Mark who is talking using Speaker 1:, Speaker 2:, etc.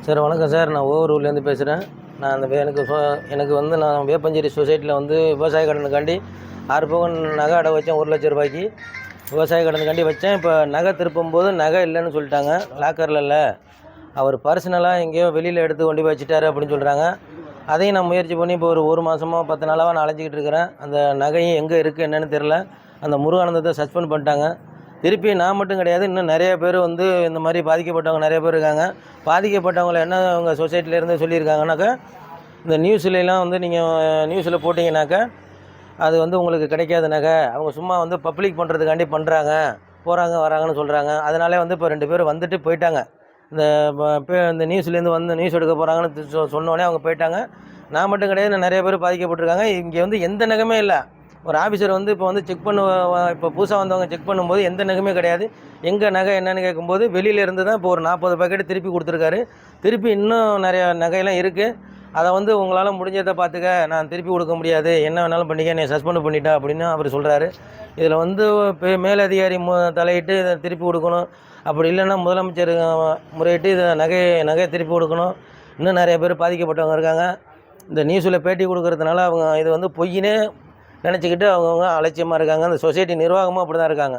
Speaker 1: Sir வணக்கம் sir. நான் ஓவரூர்லேருந்து பேசுகிறேன். நான் அந்த எனக்கு வந்து நான் வேப்பஞ்சேரி சொசைட்டியில் வந்து விவசாய கடனுக்காண்டி 6 பவுன் நகை அடை வச்சேன். 1,00,000 ரூபாய்க்கு விவசாய கடனுக்காண்டி வச்சேன். இப்போ நகை திருப்பும்போது நகை இல்லைன்னு சொல்லிட்டாங்க. லாக்கரில் இல்லை, அவர் பர்சனலாக எங்கேயோ வெளியில் எடுத்து கொண்டு போய் வச்சுட்டாரு அப்படின்னு சொல்கிறாங்க. அதையும் நான் முயற்சி பண்ணி இப்போ ஒரு மாதமாக 10 நாளாக நான் அலைஞ்சிக்கிட்டு இருக்கிறேன். அந்த நகையும் எங்கே இருக்குது என்னென்னு தெரில. அந்த முருகானந்தத்தை சஸ்பெண்ட் பண்ணிட்டாங்க. திருப்பி நான் மட்டும் கிடையாது, இன்னும் நிறைய பேர் வந்து இந்த மாதிரி பாதிக்கப்பட்டவங்க நிறைய பேர் இருக்காங்க. பாதிக்கப்பட்டவங்களை என்ன அவங்க சொசைட்டிலேருந்து சொல்லியிருக்காங்கனாக்கா, இந்த நியூஸ்லாம் வந்து நீங்கள் நியூஸில் போட்டிங்கனாக்கா அது வந்து உங்களுக்கு கிடைக்காத நகை, அவங்க சும்மா வந்து பப்ளிக் பண்ணுறதுக்காண்டி பண்ணுறாங்க, போகிறாங்க வராங்கன்னு சொல்கிறாங்க. அதனாலே வந்து இப்போ 2 பேர் வந்துட்டு போயிட்டாங்க. இந்த நியூஸ்லேருந்து வந்து நியூஸ் எடுக்க போகிறாங்கன்னு சொன்னோடனே அவங்க போயிட்டாங்க. நான் மட்டும் கிடையாது, நிறைய பேர் பாதிக்கப்பட்டிருக்காங்க. இங்கே வந்து எந்த நகமே இல்லை. ஒரு ஆஃபீஸர் வந்து இப்போ வந்து செக் இப்போ புதுசாக வந்தவங்க செக் பண்ணும்போது எந்த நகையுமே கிடையாது. எங்கே நகை என்னென்னு கேட்கும்போது வெளியில் இருந்து தான் இப்போ ஒரு 40 பாக்கெட்டு திருப்பி கொடுத்துருக்காரு. திருப்பி இன்னும் நிறையா நகையெல்லாம் இருக்குது. அதை வந்து உங்களால் முடிஞ்சதை பார்த்துக்க, நான் திருப்பி கொடுக்க முடியாது, என்ன வேணாலும் பண்ணிக்க, நீ சஸ்பெண்ட் பண்ணிட்டா அப்படின்னு அவர் சொல்கிறாரு. இதில் வந்து மேலதிகாரி தலையிட்டு இதை திருப்பி கொடுக்கணும். அப்படி இல்லைன்னா முதலமைச்சர் முறையிட்டு இதை நகையை திருப்பி கொடுக்கணும். இன்னும் நிறைய பேர் பாதிக்கப்பட்டவங்க இருக்காங்க. இந்த நியூஸில் பேட்டி கொடுக்கறதுனால அவங்க இது வந்து பொய்யினே நினச்சிக்கிட்டு அவங்கவுங்க அலட்சியமாக இருக்காங்க. அந்த சொசைட்டி நிர்வாகமும் அப்படி தான் இருக்காங்க.